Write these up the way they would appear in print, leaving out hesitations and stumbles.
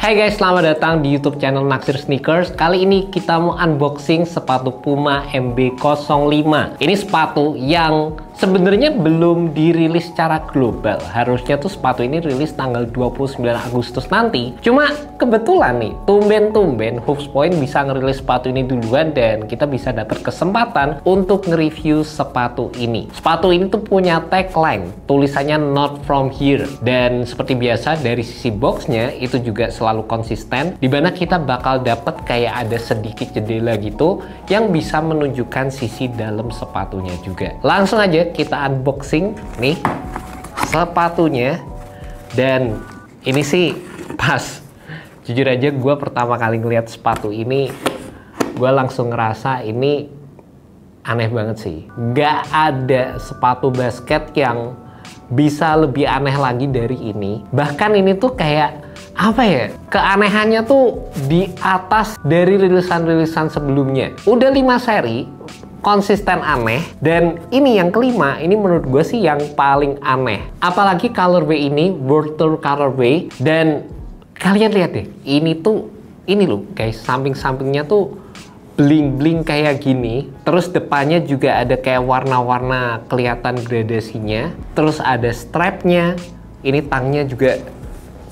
Hai guys, selamat datang di YouTube channel Naksir Sneakers. Kali ini kita mau unboxing sepatu Puma MB05. Ini sepatu yang sebenarnya belum dirilis secara global. Harusnya tuh sepatu ini rilis tanggal 29 Agustus nanti. Cuma kebetulan nih, tumben-tumben Hoops Point bisa ngerilis sepatu ini duluan dan kita bisa dapat kesempatan untuk nge-review sepatu ini. Sepatu ini tuh punya tagline, tulisannya "Not from here". Dan seperti biasa dari sisi boxnya itu juga selalu konsisten, dimana kita bakal dapat kayak ada sedikit jendela gitu yang bisa menunjukkan sisi dalam sepatunya juga. Langsung aja kita unboxing nih sepatunya. Dan ini sih pas, jujur aja gue pertama kali ngeliat sepatu ini gue langsung ngerasa ini aneh banget sih. Gak ada sepatu basket yang bisa lebih aneh lagi dari ini. Bahkan ini tuh kayak apa ya, keanehannya tuh di atas dari rilisan-rilisan sebelumnya. Udah 5 seri konsisten aneh, dan ini yang kelima, ini menurut gue sih yang paling aneh. Apalagi colorway ini World Tour colorway, dan kalian lihat deh, ini loh guys, samping-sampingnya tuh bling-bling kayak gini. Terus depannya juga ada kayak warna-warna kelihatan gradasinya. Terus ada strapnya, ini tangnya juga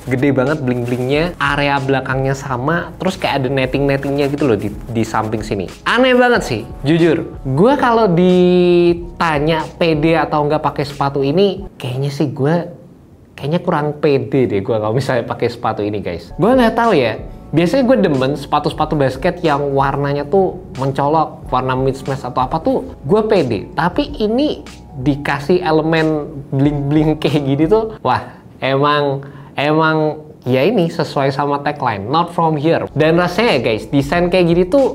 gede banget bling-blingnya, area belakangnya sama, terus kayak ada netting-nettingnya gitu loh di samping sini. Aneh banget sih, jujur. Gue kalau ditanya pede atau nggak pakai sepatu ini, kayaknya kurang pede deh gue kalau misalnya pakai sepatu ini guys. Gue nggak tahu ya. Biasanya gue demen sepatu-sepatu basket yang warnanya tuh mencolok, warna mismatch atau apa tuh gue pede. Tapi ini dikasih elemen bling-bling kayak gini tuh, wah emang ya ini sesuai sama tagline "Not from here". Dan rasanya guys, desain kayak gini tuh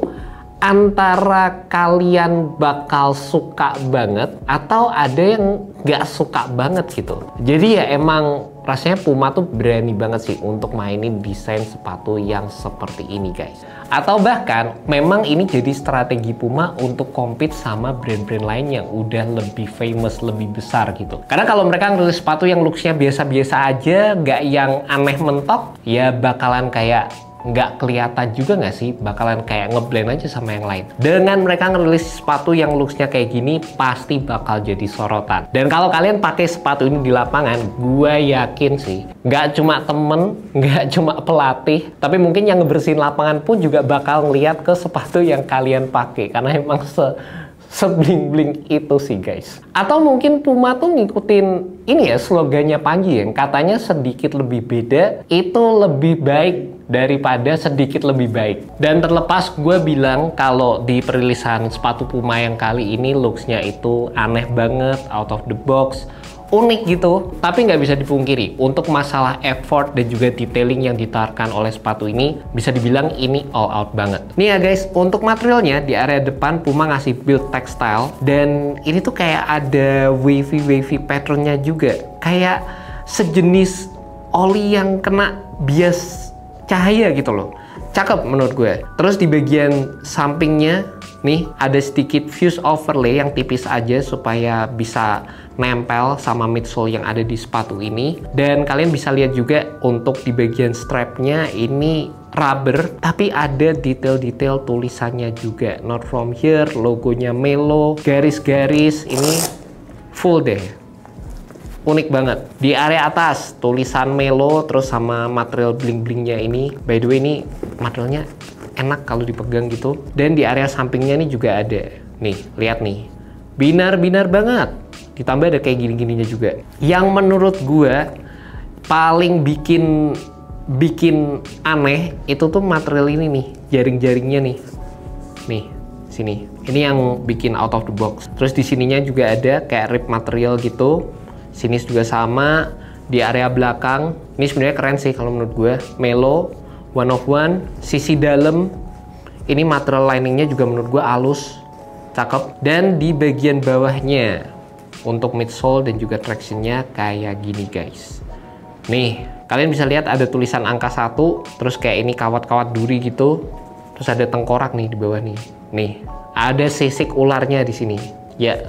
antara kalian bakal suka banget atau ada yang gak suka banget gitu. Jadi ya emang rasanya Puma tuh berani banget sih untuk mainin desain sepatu yang seperti ini guys. Atau bahkan memang ini jadi strategi Puma untuk compete sama brand-brand lain yang udah lebih famous, lebih besar gitu. Karena kalau mereka ngerilis sepatu yang looksnya biasa-biasa aja, gak yang aneh mentok, ya bakalan kayak nggak kelihatan juga nggak sih, bakalan kayak ngeblend aja sama yang lain. Dengan mereka ngerilis sepatu yang looksnya kayak gini, pasti bakal jadi sorotan. Dan kalau kalian pakai sepatu ini di lapangan, gue yakin sih nggak cuma temen, nggak cuma pelatih, tapi mungkin yang ngebersihin lapangan pun juga bakal ngeliat ke sepatu yang kalian pakai, karena emang sebling-bling itu sih guys. Atau mungkin Puma tuh ngikutin ini ya, slogannya Panji yang katanya sedikit lebih beda itu lebih baik daripada sedikit lebih baik. Dan terlepas gue bilang kalau di perilisan sepatu Puma yang kali ini looksnya itu aneh banget, out of the box, unik gitu, tapi nggak bisa dipungkiri untuk masalah effort dan juga detailing yang ditawarkan oleh sepatu ini bisa dibilang ini all out banget. Nih ya guys, untuk materialnya di area depan Puma ngasih build textile, dan ini tuh kayak ada wavy patternnya juga, kayak sejenis oli yang kena bias cahaya gitu loh. Cakep menurut gue. Terus di bagian sampingnya nih ada sedikit fuse overlay yang tipis aja supaya bisa nempel sama midsole yang ada di sepatu ini. Dan kalian bisa lihat juga untuk di bagian strapnya ini rubber, tapi ada detail-detail tulisannya juga "Not from here", logonya Melo, garis-garis ini full deh. Unik banget. Di area atas tulisan Melo terus sama material bling-blingnya ini. By the way ini materialnya enak kalau dipegang gitu. Dan di area sampingnya ini juga ada. Nih, lihat nih. Binar-binar banget. Ditambah ada kayak gini-gininya juga. Yang menurut gue paling bikin aneh itu tuh material ini nih, jaring-jaringnya nih. Nih, sini. Ini yang bikin out of the box. Terus di sininya juga ada kayak rib material gitu. Sini juga sama. Di area belakang ini sebenarnya keren sih kalau menurut gue. Melo, one of one. Sisi dalam ini material liningnya juga menurut gue halus, cakep. Dan di bagian bawahnya untuk midsole dan juga tractionnya kayak gini guys. Nih kalian bisa lihat ada tulisan angka 1, terus kayak ini kawat-kawat duri gitu. Terus ada tengkorak nih di bawah nih. Nih ada sisik ularnya di sini. Ya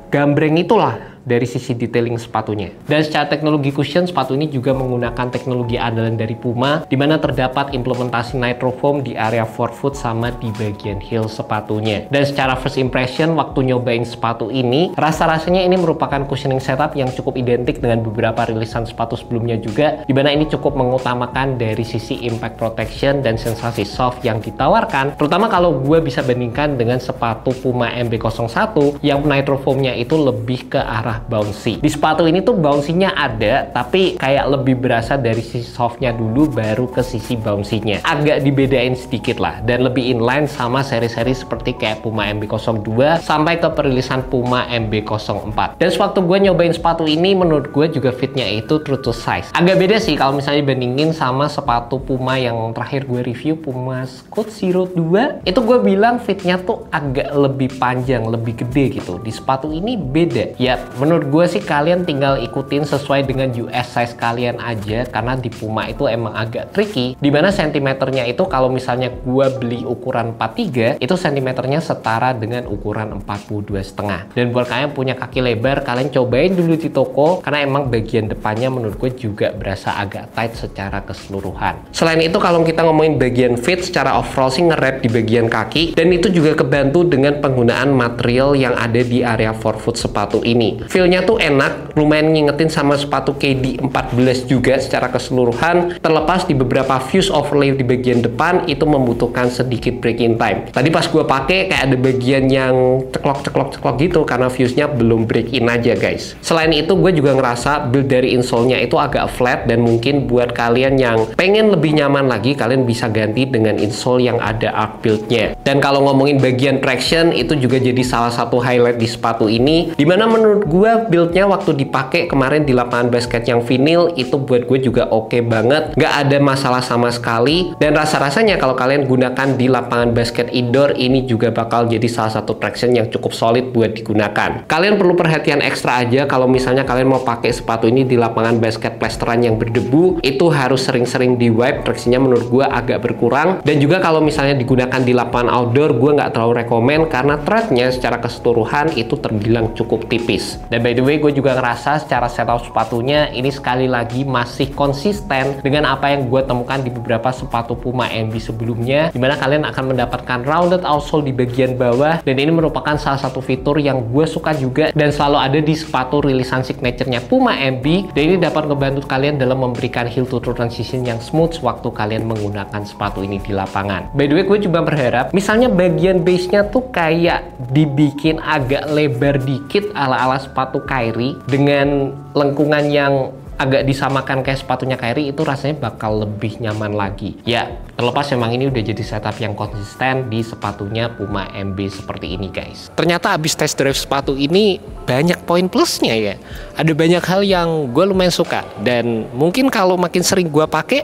gambreng itulah dari sisi detailing sepatunya. Dan secara teknologi cushion, sepatu ini juga menggunakan teknologi andalan dari Puma, di mana terdapat implementasi nitro foam di area forefoot sama di bagian heel sepatunya. Dan secara first impression, waktu nyobain sepatu ini, rasa-rasanya ini merupakan cushioning setup yang cukup identik dengan beberapa rilisan sepatu sebelumnya juga, di mana ini cukup mengutamakan dari sisi impact protection dan sensasi soft yang ditawarkan, terutama kalau gue bisa bandingkan dengan sepatu Puma MB01 yang nitro foamnya itu lebih ke arah bouncy. Di sepatu ini tuh bouncy-nya ada, tapi kayak lebih berasa dari sisi softnya dulu baru ke sisi bouncy-nya. Agak dibedain sedikit lah, dan lebih inline sama seri-seri seperti kayak Puma MB02 sampai ke perilisan Puma MB04. Dan sewaktu gue nyobain sepatu ini, menurut gue juga fitnya itu true to size. Agak beda sih kalau misalnya dibandingin sama sepatu Puma yang terakhir gue review, Puma Scout Zero 2, itu gue bilang fitnya tuh agak lebih panjang, lebih gede gitu. Di sepatu ini beda. Ya, menurut gue sih kalian tinggal ikutin sesuai dengan US size kalian aja, karena di Puma itu emang agak tricky, dimana sentimeternya itu kalau misalnya gue beli ukuran 43, itu sentimeternya setara dengan ukuran 42,5. Dan buat kalian punya kaki lebar, kalian cobain dulu di toko, karena emang bagian depannya menurut gue juga berasa agak tight secara keseluruhan. Selain itu, kalau kita ngomongin bagian fit, secara overall sih nge-wrap di bagian kaki, dan itu juga kebantu dengan penggunaan material yang ada di area forefoot sepatu ini. Feel-nya tuh enak, lumayan ngingetin sama sepatu KD14 juga secara keseluruhan, terlepas di beberapa fuse overlay di bagian depan itu membutuhkan sedikit break-in time. Tadi pas gue pakai kayak ada bagian yang ceklok gitu karena fuse-nya belum break-in aja guys. Selain itu, gue juga ngerasa build dari insole-nya itu agak flat, dan mungkin buat kalian yang pengen lebih nyaman lagi, kalian bisa ganti dengan insole yang ada arc build-nya. Dan kalau ngomongin bagian traction, itu juga jadi salah satu highlight di sepatu ini, dimana menurut gue build-nya waktu dipakai kemarin di lapangan basket yang vinyl, itu buat gue juga oke banget, nggak ada masalah sama sekali. Dan rasa-rasanya kalau kalian gunakan di lapangan basket indoor, ini juga bakal jadi salah satu traction yang cukup solid buat digunakan. Kalian perlu perhatian ekstra aja kalau misalnya kalian mau pakai sepatu ini di lapangan basket plesteran yang berdebu, itu harus sering-sering di wipe, traksinya menurut gue agak berkurang. Dan juga kalau misalnya digunakan di lapangan outdoor, gue nggak terlalu rekomen karena threadnya secara keseluruhan itu terbilang cukup tipis. Dan by the way, gue juga ngerasa secara setup sepatunya ini sekali lagi masih konsisten dengan apa yang gue temukan di beberapa sepatu Puma MB sebelumnya, dimana kalian akan mendapatkan rounded outsole di bagian bawah, dan ini merupakan salah satu fitur yang gue suka juga dan selalu ada di sepatu rilisan signature-nya Puma MB, dan ini dapat ngebantu kalian dalam memberikan heel to toe transition yang smooth waktu kalian menggunakan sepatu ini di lapangan. By the way, gue juga berharap misalnya bagian base-nya tuh kayak dibikin agak lebar dikit ala-ala sepatu Kyrie dengan lengkungan yang agak disamakan kayak sepatunya Kyrie, itu rasanya bakal lebih nyaman lagi. Ya, terlepas memang ini udah jadi setup yang konsisten di sepatunya Puma MB seperti ini guys. Ternyata abis test drive sepatu ini banyak poin plusnya ya. Ada banyak hal yang gue lumayan suka, dan mungkin kalau makin sering gue pakai,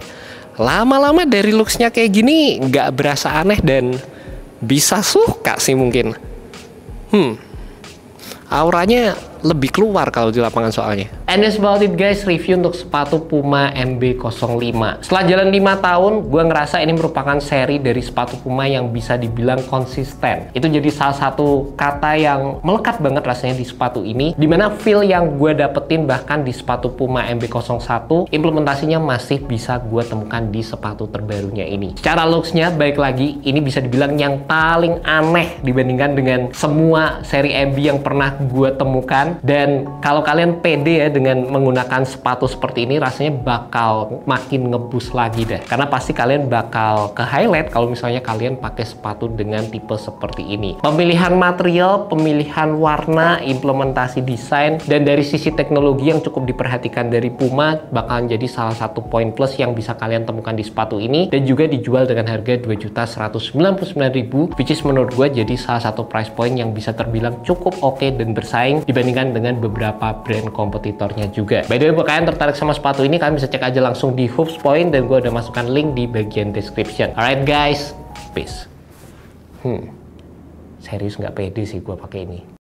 lama-lama dari looks-nya kayak gini nggak berasa aneh dan bisa suka sih mungkin. Auranya lebih keluar kalau di lapangan soalnya. And that's about it guys, review untuk sepatu Puma MB05. Setelah jalan 5 tahun, gue ngerasa ini merupakan seri dari sepatu Puma yang bisa dibilang konsisten. Itu jadi salah satu kata yang melekat banget rasanya di sepatu ini, dimana feel yang gue dapetin bahkan di sepatu Puma MB01, implementasinya masih bisa gue temukan di sepatu terbarunya ini. Secara looks-nya, baik lagi, ini bisa dibilang yang paling aneh dibandingkan dengan semua seri MB yang pernah gue temukan. Dan kalau kalian pede ya dengan menggunakan sepatu seperti ini, rasanya bakal makin ngebus lagi deh, karena pasti kalian bakal ke highlight kalau misalnya kalian pakai sepatu dengan tipe seperti ini. Pemilihan material, pemilihan warna, implementasi desain, dan dari sisi teknologi yang cukup diperhatikan dari Puma bakalan jadi salah satu poin plus yang bisa kalian temukan di sepatu ini, dan juga dijual dengan harga Rp2.199.000, which is menurut gue jadi salah satu price point yang bisa terbilang cukup oke dan bersaing dibandingkan dengan beberapa brand kompetitornya juga. By the way, buat kalian tertarik sama sepatu ini, kalian bisa cek aja langsung di Hoops Point, dan gue udah masukkan link di bagian description. Alright guys, peace. Serius nggak pede sih gue pakai ini.